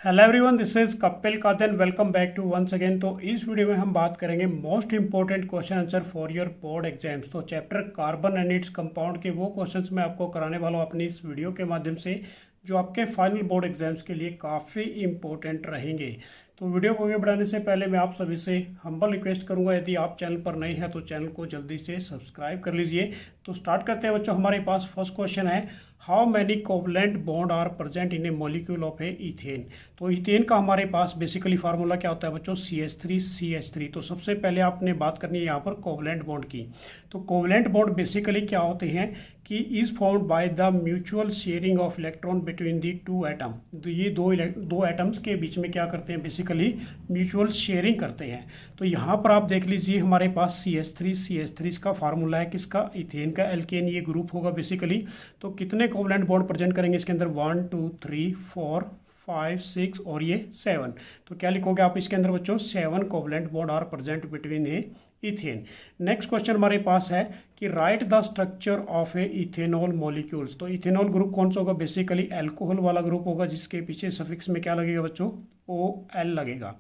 Hello everyone, this is Kapil Kadan. Welcome back to once again. तो इस video में हम बात करेंगे most important question answer for your board exams. तो chapter carbon and its compound के वो क्वेश्चंस मैं आपको कराने वाला हूँ अपनी इस वीडियो के माध्यम से, जो आपके फाइनल बोर्ड एग्जाम्स के लिए काफ़ी इंपॉर्टेंट रहेंगे। तो वीडियो को आगे बढ़ाने से पहले मैं आप सभी से हम्बल रिक्वेस्ट करूंगा, यदि आप चैनल पर नए हैं तो चैनल को जल्दी से सब्सक्राइब कर लीजिए। तो स्टार्ट करते हैं बच्चों। हमारे पास फर्स्ट क्वेश्चन है, how many covalent bond are present in a molecule of a ethane. तो इथेन का हमारे पास बेसिकली फार्मूला क्या होता है बच्चों, CH3CH3। तो सबसे पहले आपने बात करनी है यहाँ पर कोवलेंट बॉन्ड की। तो कोवलेंट बॉन्ड बेसिकली क्या होते हैं कि is formed by the mutual sharing of electron between the two atom. तो ये दो एटम्स के बीच में क्या करते हैं, बेसिकली म्यूचुअल शेयरिंग करते हैं। तो यहाँ पर आप देख लीजिए हमारे पास CH3CH3 इसका फार्मूला है किसका, इथेन का। एल्केन ये ग्रुप होगा बेसिकली। तो कितने कोवलेंट बॉन्ड प्रेजेंट करेंगे इसके अंदर, 1 2 3 4 5 6 और ये 7। तो क्या लिखोगे आप इसके अंदर बच्चों, 7 covalent bond are present between a ethane. Next question हमारे पास है कि write the structure of a ethanol molecules. तो इथेनॉल ग्रुप कौन सा होगा, बेसिकली अल्कोहल वाला ग्रुप होगा, जिसके पीछे सफिक्स में क्या लगेगा बच्चों, OL लगेगा।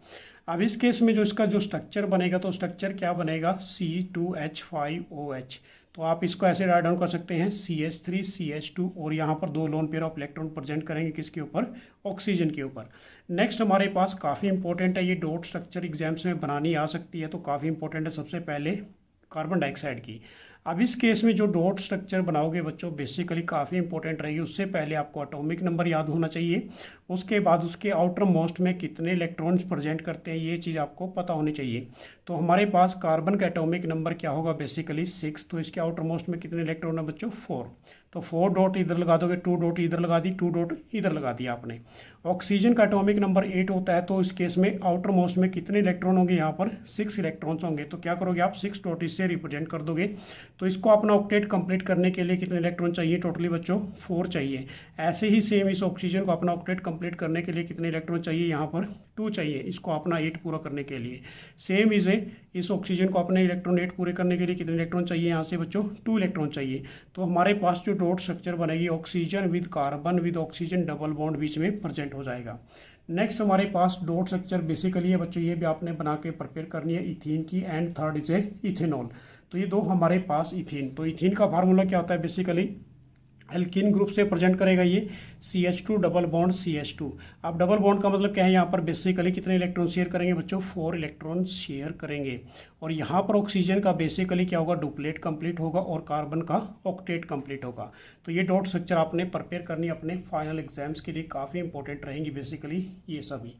अब इस केस में जो इसका जो स्ट्रक्चर बनेगा, तो स्ट्रक्चर क्या बनेगा, C2H5OH। तो आप इसको ऐसे राइट डाउन कर सकते हैं, CH3CH2, और यहाँ पर 2 lone pair of electron present करेंगे किसके ऊपर, ऑक्सीजन के ऊपर। नेक्स्ट हमारे पास काफ़ी इंपॉर्टेंट है, ये डॉट स्ट्रक्चर एग्जाम्स में बनानी आ सकती है, तो काफ़ी इंपॉर्टेंट है। सबसे पहले कार्बन डाइऑक्साइड की। अब इस केस में जो डॉट स्ट्रक्चर बनाओगे बच्चों, बेसिकली काफ़ी इंपॉर्टेंट रहेगी। उससे पहले आपको एटॉमिक नंबर याद होना चाहिए, उसके बाद उसके आउटर मोस्ट में कितने इलेक्ट्रॉन्स प्रेजेंट करते हैं, ये चीज़ आपको पता होनी चाहिए। तो हमारे पास कार्बन का एटॉमिक नंबर क्या होगा, बेसिकली 6। तो इसके आउटर मोस्ट में कितने इलेक्ट्रॉन है बच्चों, 4। तो 4 डॉट इधर लगा दोगे, 2 डॉट इधर लगा दी, 2 डॉट इधर लगा दिया आपने। ऑक्सीजन का एटॉमिक नंबर 8 होता है, तो इस केस में आउटर मोस्ट में कितने इलेक्ट्रॉन होंगे, यहाँ पर 6 इलेक्ट्रॉन्स होंगे। तो क्या करोगे आप, 6 डॉट इससे रिप्रेजेंट कर दोगे। तो इसको अपना ऑक्टेट कंप्लीट करने के लिए कितने इलेक्ट्रॉन चाहिए टोटली बच्चों, 4 चाहिए। ऐसे ही सेम इस ऑक्सीजन को अपना ऑक्टेट कंप्लीट करने के लिए कितने इलेक्ट्रॉन चाहिए, यहाँ पर 2 चाहिए, इसको अपना 8 पूरा करने के लिए। सेम इस ऑक्सीजन को अपने इलेक्ट्रॉन 8 पूरे करने के लिए कितने इलेक्ट्रॉन चाहिए, यहाँ से बच्चों 2 इलेक्ट्रॉन चाहिए। तो हमारे पास जो डॉट स्ट्रक्चर बनेगी, oxygen with carbon with oxygen double bond बीच में प्रेजेंट हो जाएगा। नेक्स्ट हमारे पास डॉट स्ट्रक्चर बेसिकली है बच्चों, ये भी आपने बना के प्रिपेयर करनी है, इथीन की। And third is ethanol. तो ये दो हमारे पास इथीन। तो इथीन का फार्मूला क्या होता है, बेसिकली एल्कीन ग्रुप से प्रेजेंट करेगा ये, CH2 डबल बॉन्ड CH2। अब डबल बॉन्ड का मतलब क्या है, यहाँ पर बेसिकली कितने इलेक्ट्रॉन शेयर करेंगे बच्चों, 4 इलेक्ट्रॉन शेयर करेंगे। और यहाँ पर ऑक्सीजन का बेसिकली क्या होगा, डुप्लेट कंप्लीट होगा, और कार्बन का ऑक्टेट कंप्लीट होगा। तो ये डॉट स्ट्रक्चर आपने प्रिपेयर करनी अपने फाइनल एग्जाम्स के लिए, काफ़ी इंपॉर्टेंट रहेंगी बेसिकली ये सभी।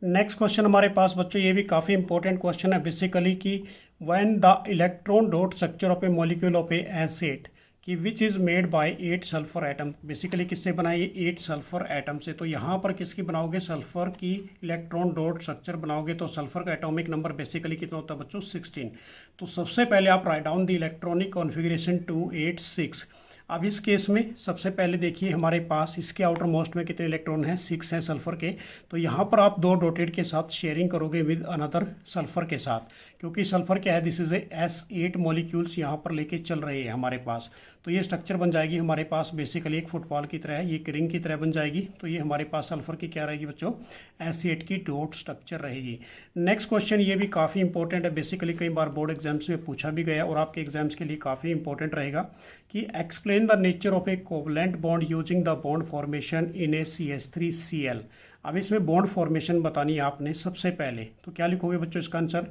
नेक्स्ट क्वेश्चन हमारे पास बच्चों, ये भी काफ़ी इंपॉर्टेंट क्वेश्चन है बेसिकली कि when the electron dot structure of a molecule of a acid कि which is made by 8 sulphur atom. Basically किससे बनाई, 8 सल्फर एटम से। तो यहाँ पर किसकी बनाओगे, सल्फर की इलेक्ट्रॉन डॉट स्ट्रक्चर बनाओगे। तो सल्फर का एटॉमिक नंबर बेसिकली कितना होता है बच्चों, 16। तो सबसे पहले आप write down the electronic configuration 286। अब इस केस में सबसे पहले देखिए हमारे पास इसके आउटर मोस्ट में कितने इलेक्ट्रॉन हैं, 6 हैं सल्फर के। तो यहाँ पर आप 2 डॉटेड के साथ शेयरिंग करोगे विद अनदर सल्फर के साथ, क्योंकि सल्फर क्या है, दिस इज S8 मॉलिक्यूल्स यहाँ पर लेके चल रहे हैं हमारे पास। तो ये स्ट्रक्चर बन जाएगी हमारे पास बेसिकली एक फुटबॉल की तरह, ये एक रिंग की तरह बन जाएगी। तो ये हमारे पास सल्फर की क्या रहेगी बच्चों, S8 की डॉट स्ट्रक्चर रहेगी। नेक्स्ट क्वेश्चन ये भी काफ़ी इंपॉर्टेंट है, बेसिकली कई बार बोर्ड एग्जाम्स में पूछा भी गया और आपके एग्जाम्स के लिए काफ़ी इंपॉर्टेंट रहेगा कि explain the nature of A covalent bond using the bond formation in A CH3Cl। अब इसमें बॉन्ड फॉर्मेशन बतानी है आपने सबसे पहले। तो क्या लिखोगे बच्चों इसका आंसर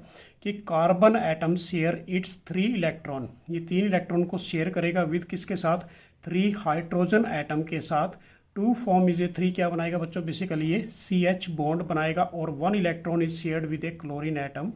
कि carbon atom share its 3 electron, ये 3 इलेक्ट्रॉन को शेयर करेगा विद किसके साथ, 3 हाइड्रोजन एटम के साथ। 2 फॉर्म इज ए 3 क्या बनाएगा बच्चों, बेसिकली ये CH बॉन्ड बनाएगा, और 1 electron is shared with A chlorine atom.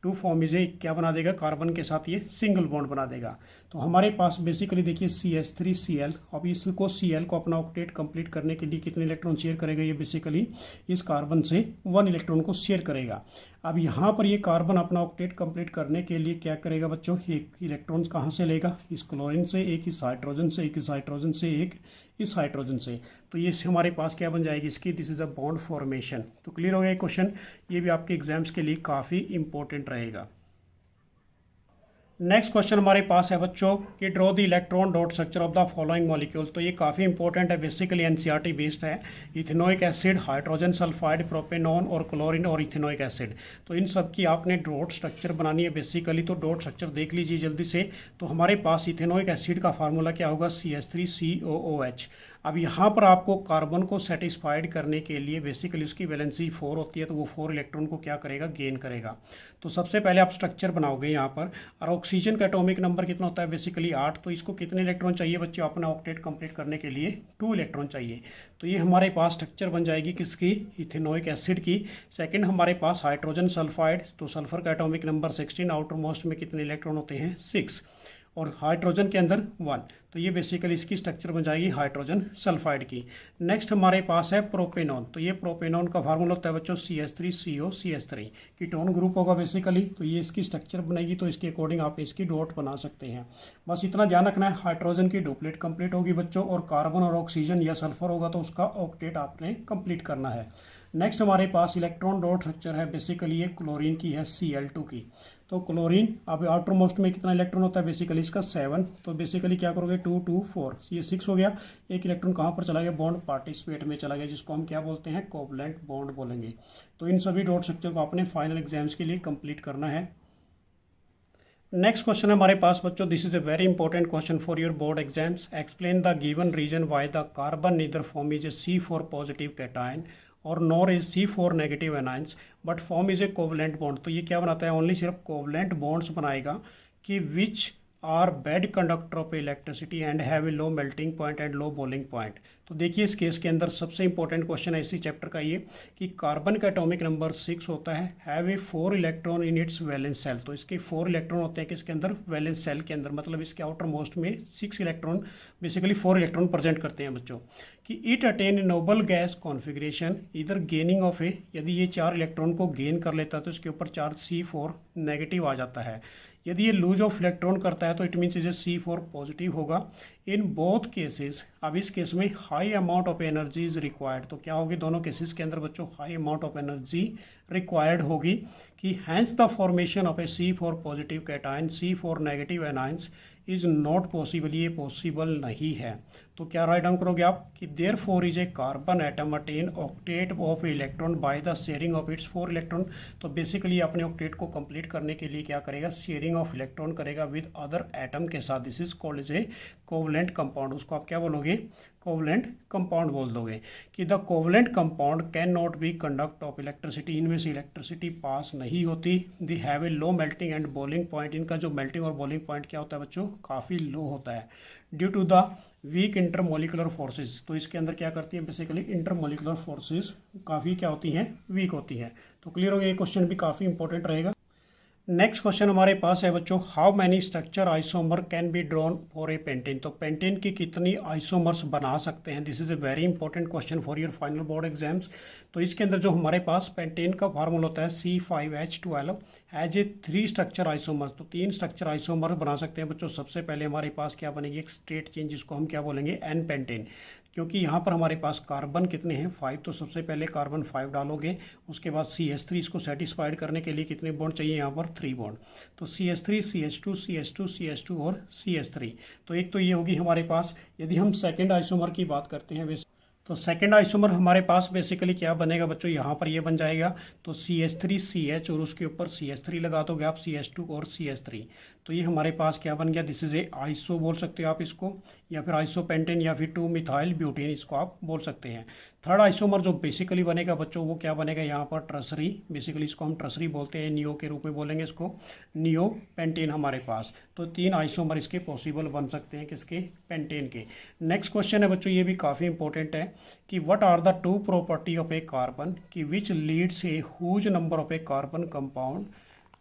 2 form is ए क्या बना देगा, कार्बन के साथ ये सिंगल बॉन्ड बना देगा। तो हमारे पास बेसिकली देखिए CH3Cl। अब इसको Cl को अपना ऑक्टेट कंप्लीट करने के लिए कितने इलेक्ट्रॉन शेयर करेगा, ये बेसिकली इस कार्बन से 1 इलेक्ट्रॉन को शेयर करेगा। अब यहाँ पर ये कार्बन अपना ऑक्टेट कंप्लीट करने के लिए क्या करेगा बच्चों, एक इलेक्ट्रॉन्स कहाँ से लेगा, इस क्लोरीन से, एक इस हाइड्रोजन से, एक इस हाइड्रोजन से, एक इस हाइड्रोजन से। तो ये हमारे पास क्या बन जाएगी इसकी, this is a bond formation. तो क्लियर हो गया क्वेश्चन, ये भी आपके एग्जाम्स के लिए काफ़ी इंपॉर्टेंट रहेगा। नेक्स्ट क्वेश्चन हमारे पास है बच्चों कि draw the electron dot structure of the following molecule. तो ये काफ़ी इंपॉर्टेंट है, बेसिकली एनसीईआरटी बेस्ड है। Ethanoic acid, hydrogen sulphide, propanone और क्लोरीन और इथेनोइक एसिड। तो इन सब की आपने डॉट स्ट्रक्चर बनानी है बेसिकली। तो डॉट स्ट्रक्चर देख लीजिए जल्दी से। तो हमारे पास इथेनोइक एसिड का फार्मूला क्या होगा, CH3COOH। अब यहाँ पर आपको कार्बन को सेटिस्फाइड करने के लिए बेसिकली उसकी वैलेंसी 4 होती है, तो वो 4 इलेक्ट्रॉन को क्या करेगा, गेन करेगा। तो सबसे पहले आप स्ट्रक्चर बनाओगे यहाँ पर। और ऑक्सीजन का एटॉमिक नंबर कितना होता है, बेसिकली 8। तो इसको कितने इलेक्ट्रॉन चाहिए बच्चों, अपना ऑक्टेट कंप्लीट करने के लिए 2 इलेक्ट्रॉन चाहिए। तो ये हमारे पास स्ट्रक्चर बन जाएगी किसकी, इथेनोइक एसिड की। सेकंड हमारे पास हाइड्रोजन सल्फाइड, तो सल्फर का एटॉमिक नंबर 16, आउटर मोस्ट में कितने इलेक्ट्रॉन होते हैं, 6, और हाइड्रोजन के अंदर 1। तो ये बेसिकली इसकी स्ट्रक्चर बन जाएगी हाइड्रोजन सल्फाइड की। नेक्स्ट हमारे पास है प्रोपेनॉन। तो ये प्रोपेनॉन का फार्मूला होता है बच्चों CH3COCH3, कीटोन ग्रुप होगा बेसिकली। तो ये इसकी स्ट्रक्चर बनेगी, तो इसके अकॉर्डिंग आप इसकी डॉट बना सकते हैं। बस इतना ध्यान रखना है, हाइड्रोजन की डुप्लेट कंप्लीट होगी बच्चों, और कार्बन और ऑक्सीजन या सल्फर होगा तो उसका ऑक्टेट आपने कंप्लीट करना है। नेक्स्ट हमारे पास इलेक्ट्रॉन डॉट स्ट्रक्चर है बेसिकली, ये क्लोरीन की है, Cl2 की। तो क्लोरीन अब आउटर मोस्ट में कितना इलेक्ट्रॉन होता है, बेसिकली इसका 7। तो बेसिकली क्या करोगे, 2 2 4, ये 6 हो गया। एक इलेक्ट्रॉन कहाँ पर चला गया, बॉन्ड पार्टिसिपेट में चला गया, जिसको हम क्या बोलते हैं, कोवलेंट बॉन्ड बोलेंगे। तो इन सभी डॉट स्ट्रक्चर को आपने फाइनल एग्जाम्स के लिए कंप्लीट करना है। नेक्स्ट क्वेश्चन है हमारे पास बच्चों, this is a very important question for your board exams. Explain the given reason why the carbon neither form is a C4 positive cation और nor is C4 negative anions but form is a covalent bond. तो ये क्या बनाता है, only सिर्फ covalent bonds बनाएगा कि which are bad conductor of electricity and have a low melting point and low boiling point. तो देखिए इस केस के अंदर सबसे इंपॉर्टेंट क्वेश्चन है इसी चैप्टर का ये, कि कार्बन का एटॉमिक नंबर 6 होता है, have a 4 electron in its valence shell. तो इसके 4 इलेक्ट्रॉन होते हैं किसके अंदर, वैलेंस सेल के अंदर, मतलब इसके आउटर मोस्ट में 6 इलेक्ट्रॉन, बेसिकली 4 इलेक्ट्रॉन प्रेजेंट करते हैं बच्चों। कि it attain noble gas configuration इधर गेनिंग ऑफ ए, यदि ये 4 इलेक्ट्रॉन को गेन कर लेता है तो इसके ऊपर चार्ज C4 नेगेटिव आ जाता है। यदि ये लूज ऑफ इलेक्ट्रॉन करता है तो इट मीन्स इसे C4 पॉजिटिव होगा। इन बोथ केसेस, अब इस केस में high amount of energy is required. तो क्या होगी, दोनों केसेस के अंदर बच्चों high amount of energy required होगी, कि hence the formation of a C4 positive cation C4 negative anions is not possible, ये पॉसिबल नहीं है। तो क्या राइट डाउन करोगे आप, कि there four is a carbon atom attain octet of electron by the sharing of its 4 electron. तो basically अपने ऑक्टेट को कंप्लीट करने के लिए क्या करेगा, शेयरिंग ऑफ इलेक्ट्रॉन करेगा विद अदर एटम के साथ। This is called is a covalent compound. उसको आप क्या बोलोगे, कोवलेंट कंपाउंड बोल दोगे। कि the covalent compound can not be conduct of electricity, इनमें से इलेक्ट्रिसिटी पास नहीं होती। They have a low melting and boiling point, इनका जो मेल्टिंग और बॉइलिंग पॉइंट क्या होता है बच्चों, काफ़ी लो होता है, due to the weak intermolecular forces. तो इसके अंदर क्या करती है, बेसिकली इंटरमोलिकुलर फोर्सेज काफ़ी क्या होती हैं, वीक होती हैं। तो क्लियर हो गया, ये क्वेश्चन भी काफ़ी इंपॉर्टेंट रहेगा। नेक्स्ट क्वेश्चन हमारे पास है बच्चों, how many structure isomer can be drawn for a pentane. तो पेंटेन की कितनी आइसोमर्स बना सकते हैं, this is a very important question for your final board exams. तो इसके अंदर जो हमारे पास पेंटेन का फार्मूला होता है C5H12 as a 3 structure isomer. तो 3 स्ट्रक्चर आइसोमर बना सकते हैं बच्चों। सबसे पहले हमारे पास क्या बनेगी, एक स्ट्रेट चेन, जिसको हम क्या बोलेंगे, N पेंटेन। क्योंकि यहाँ पर हमारे पास कार्बन कितने हैं, 5। तो सबसे पहले कार्बन 5 डालोगे, उसके बाद CH3, इसको सेटिस्फाइड करने के लिए कितने बॉन्ड चाहिए, यहाँ पर 3 बॉन्ड। तो CH3 CH2 CH2 CH2 और CH3। तो एक तो ये होगी हमारे पास। यदि हम सेकेंड आइसोमर की बात करते हैं, तो सेकेंड आइसोमर हमारे पास बेसिकली क्या बनेगा बच्चों, यहाँ पर ये बन जाएगा। तो CH3CH और उसके ऊपर CH3 लगा दोगे आप, CH2 और CH3। तो ये हमारे पास क्या बन गया, दिस इज ए आइसो बोल सकते हो आप इसको, या फिर आइसोपेंटेन, या फिर 2 मिथाइल ब्यूटेन, इसको आप बोल सकते हैं। थर्ड आइसोमर जो बेसिकली बनेगा बच्चों, वो क्या बनेगा, यहाँ पर ट्रसरी, बेसिकली इसको हम ट्रसरी बोलते हैं, नियो के रूप में बोलेंगे इसको, नियो पेंटेन हमारे पास। तो 3 आइसोमर इसके पॉसिबल बन सकते हैं, किसके, पेंटेन के। नेक्स्ट क्वेश्चन है बच्चों, ये भी काफ़ी इंपॉर्टेंट है, कि what are the 2 property of a carbon, कि which leads a huge number of a carbon compound,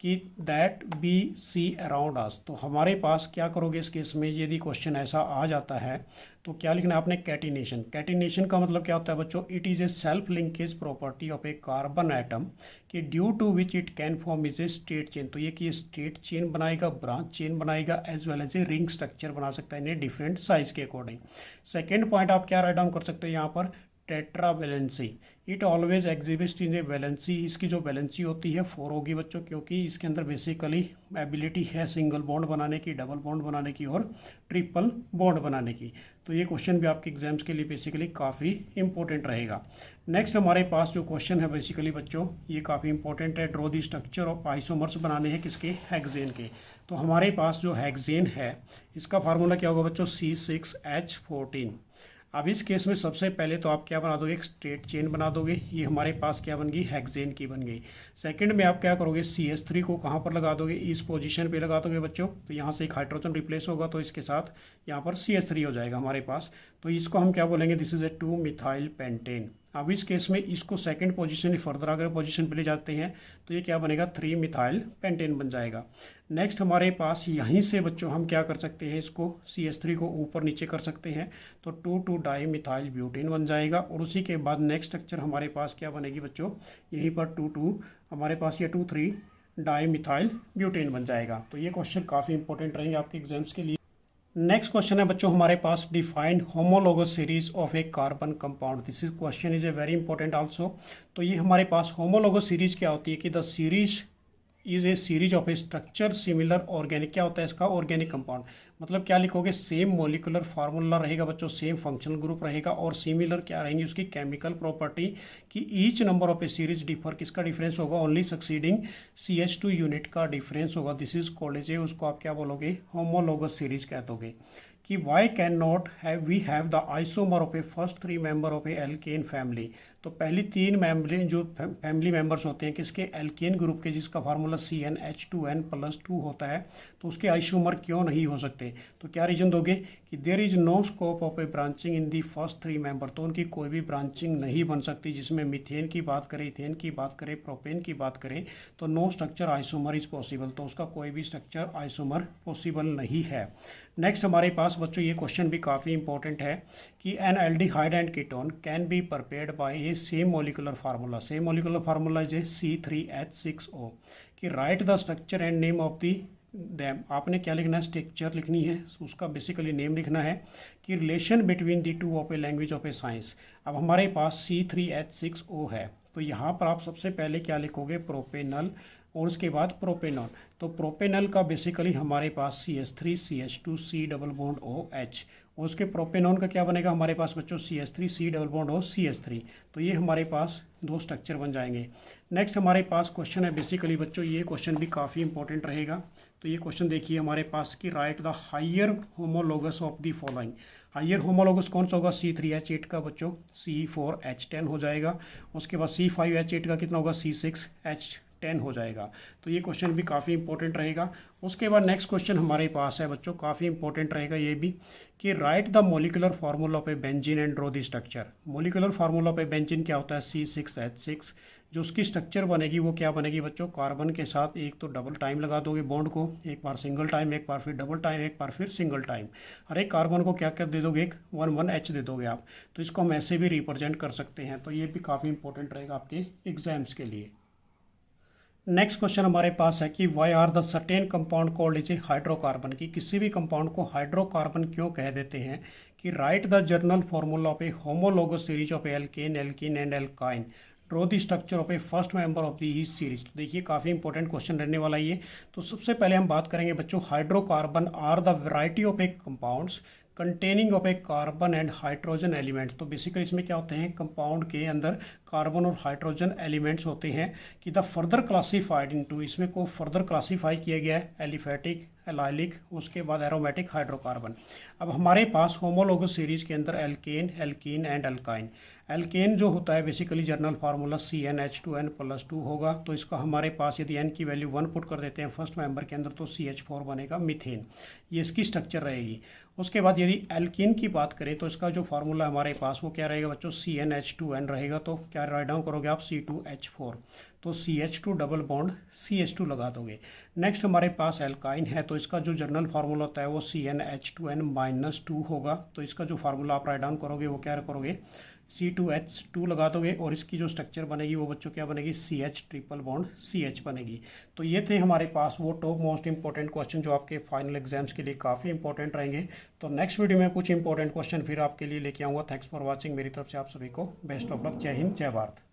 कि that be see around us. तो हमारे पास क्या करोगे इस केस में, यदि क्वेश्चन ऐसा आ जाता है तो क्या लिखना है आपने, कैटिनेशन। कैटिनेशन का मतलब क्या होता है बच्चों, it is a self linkage property of a carbon atom, कि due to which it can form is a straight chain. तो ये कि स्ट्रेट चेन बनाएगा, ब्रांच चेन बनाएगा, as well as a ring structure बना सकता है, इन्हें डिफरेंट साइज के अकॉर्डिंग। सेकेंड पॉइंट आप क्या राइट डाउन कर सकते हो यहाँ पर, tetravalency, it always exhibits in a valency, इसकी जो वैलेंसी होती है 4 होगी बच्चों, क्योंकि इसके अंदर बेसिकली एबिलिटी है सिंगल बॉन्ड बनाने की, डबल बॉन्ड बनाने की और ट्रिपल बॉन्ड बनाने की। तो ये क्वेश्चन भी आपके एग्जाम्स के लिए बेसिकली काफ़ी इंपॉर्टेंट रहेगा। नेक्स्ट हमारे पास जो क्वेश्चन है बेसिकली बच्चों ये काफ़ी इंपॉर्टेंट है। Draw the structure of isomers बनाने हैं किसके, हेक्सेन के। तो हमारे पास जो हेक्सेन है इसका फार्मूला क्या होगा बच्चों, C6H14। अब इस केस में सबसे पहले तो आप क्या बना दोगे, एक स्ट्रेट चेन बना दोगे, ये हमारे पास क्या बन गई, हेक्सेन की बन गई। सेकंड में आप क्या करोगे, CH3 को कहाँ पर लगा दोगे, इस पोजीशन पे लगा दोगे बच्चों। तो यहाँ से एक हाइड्रोजन रिप्लेस होगा तो इसके साथ यहाँ पर CH3 हो जाएगा हमारे पास। तो इसको हम क्या बोलेंगे, this is A 2 methyl pentane. अब इस केस में इसको सेकंड पोजीशन फर्दर अगर पोजीशन पे ले जाते हैं तो ये क्या बनेगा, 3 मिथाइल पेंटेन बन जाएगा। नेक्स्ट हमारे पास यहीं से बच्चों हम क्या कर सकते हैं, इसको CH3 को ऊपर नीचे कर सकते हैं तो 2 डाई मिथाइल ब्यूटेन बन जाएगा। और उसी के बाद नेक्स्ट स्ट्रक्चर हमारे पास क्या बनेगी बच्चों, यहीं पर 2 हमारे पास ये 2 डाई मिथाइल ब्यूटेन बन जाएगा। तो ये क्वेश्चन काफ़ी इंपॉर्टेंट रहेंगे आपके एग्जाम्स के लिए। नेक्स्ट क्वेश्चन है बच्चों हमारे पास, define homologous series of a carbon compound. This is question is a very important also. तो ये हमारे पास होमोलोगस सीरीज क्या होती है कि the series is a series of A structure similar organic. क्या होता है इसका, ऑर्गेनिक कंपाउंड। मतलब क्या लिखोगे, सेम मोलिकुलर फार्मूला रहेगा बच्चों, सेम फंक्शनल ग्रुप रहेगा और सिमिलर क्या रहेंगी उसकी केमिकल प्रॉपर्टी कि each number of a series differ, किसका डिफरेंस होगा, ओनली सक्सीडिंग CH2 यूनिट का डिफरेंस होगा। दिस इज कॉल्ड एज, उसको आप क्या बोलोगे, होमोलोगस सीरीज कह दोगे। कि why can not have we have the isomer of a first 3 member of a alkane family. तो पहली 3 मेंबर जो फैमिली मेंबर्स होते हैं किसके, एल्केन ग्रुप के, जिसका फार्मूला CnH2n+2 होता है, तो उसके आइसोमर क्यों नहीं हो सकते। तो क्या रीजन दोगे कि there is no scope of a branching in the first 3 member. तो उनकी कोई भी ब्रांचिंग नहीं बन सकती, जिसमें मीथेन की बात करें, इथेन की बात करें, प्रोपेन की बात करें, तो no structure isomer is possible. तो उसका कोई भी स्ट्रक्चर आइसोमर पॉसिबल नहीं है। नेक्स्ट हमारे पास बच्चों ये क्वेश्चन भी काफ़ी इंपॉर्टेंट है कि N aldehyde and ketone can be prepared by A same molecular formula. Same molecular formula is a C3H6O। कि write the structure and name of the them. आपने क्या लिखना है, स्ट्रक्चर लिखनी है, उसका बेसिकली नेम लिखना है कि relation between the two of a language of A science. अब हमारे पास C3H6O है, तो यहाँ पर आप सबसे पहले क्या लिखोगे, प्रोपेनल और उसके बाद प्रोपेनॉल। तो प्रोपेनल का बेसिकली हमारे पास CH3 CH2 C double bond OH, और उसके प्रोपेनॉन का क्या बनेगा हमारे पास बच्चों, CH3 C double bond O CH3। तो ये हमारे पास 2 स्ट्रक्चर बन जाएंगे। नेक्स्ट हमारे पास क्वेश्चन है बेसिकली बच्चों, ये क्वेश्चन भी काफ़ी इंपॉर्टेंट रहेगा। तो ये क्वेश्चन देखिए हमारे पास कि write the higher homologous of the following. Higher homologous कौन सा होगा, C3H8 का बच्चों C4H10 हो जाएगा। उसके बाद C5H8 का कितना होगा, C6H10 हो जाएगा। तो ये क्वेश्चन भी काफ़ी इंपॉर्टेंट रहेगा। उसके बाद नेक्स्ट क्वेश्चन हमारे पास है बच्चों, काफ़ी इंपॉर्टेंट रहेगा ये भी, कि write the molecular formula of A benzene and draw the structure. Molecular formula of A benzene क्या होता है, C6H6। जो उसकी स्ट्रक्चर बनेगी वो क्या बनेगी बच्चों, कार्बन के साथ एक तो डबल टाइम लगा दोगे बॉन्ड को, एक बार सिंगल टाइम, एक बार फिर डबल टाइम, एक बार फिर सिंगल टाइम। हर एक कार्बन को क्या क्या दे दोगे, एक 1,1H दे दोगे आप। तो इसको हम ऐसे भी रिप्रेजेंट कर सकते हैं। तो ये भी काफ़ी इंपॉर्टेंट रहेगा आपके एग्जाम्स के लिए। नेक्स्ट क्वेश्चन हमारे पास है कि why are the certain compound called is a hydrocarbon. की किसी भी कंपाउंड को हाइड्रोकार्बन क्यों कह देते हैं। कि write the journal formula of A homologous series of alkene alkene and alkyne. Draw the structure of a first member of the each series. तो देखिए काफ़ी इंपॉर्टेंट क्वेश्चन रहने वाला ये। तो सबसे पहले हम बात करेंगे बच्चों, hydrocarbon are the variety of a compounds containing of a carbon and hydrogen elements. तो बेसिकली इसमें क्या होते हैं, कंपाउंड के अंदर कार्बन और हाइड्रोजन एलिमेंट्स होते हैं। कि द फर्दर क्लासीफाइड इनटू, इसमें को फर्दर क्लासीफाई किया गया है एलिफेटिक, एलाइलिक, उसके बाद एरोमेटिक हाइड्रोकार्बन। अब हमारे पास होमोलोगस सीरीज के अंदर alkane, alkene and alkyne. Alkane जो होता है बेसिकली जर्नल फार्मूला CnH2n+2 होगा। तो इसका हमारे पास यदि n की वैल्यू 1 पुट कर देते हैं फर्स्ट मेंबर के अंदर तो CH4 बनेगा मीथेन। ये इसकी स्ट्रक्चर रहेगी। उसके बाद यदि एल्कीन की बात करें तो इसका जो फार्मूला हमारे पास वो क्या रहेगा बच्चों, CnH2n रहेगा। तो क्या राइट डाउन करोगे आप, C2H4। तो CH2 डबल बॉन्ड CH2 लगा दोगे। नेक्स्ट हमारे पास एल्काइन है, तो इसका जो जर्नल फार्मूला होता है वो CnH2n-2 होगा। तो इसका जो फार्मूला आप राइट डाउन करोगे वो क्या करोगे, C2H2 लगा दोगे और इसकी जो स्ट्रक्चर बनेगी वो बच्चों क्या बनेगी, CH ट्रिपल बॉन्ड CH बनेगी। तो ये थे हमारे पास वो टॉप मोस्ट इंपॉर्टेंट क्वेश्चन जो आपके फाइनल एग्जाम्स के लिए काफ़ी इंपॉर्टेंट रहेंगे। तो नेक्स्ट वीडियो में कुछ इंपॉर्टेंट क्वेश्चन फिर आपके लिए लेके आऊँगा। Thanks for watching. मेरी तरफ से आप सभी को बेस्ट ऑफ लक। जय हिंद, जय भारत।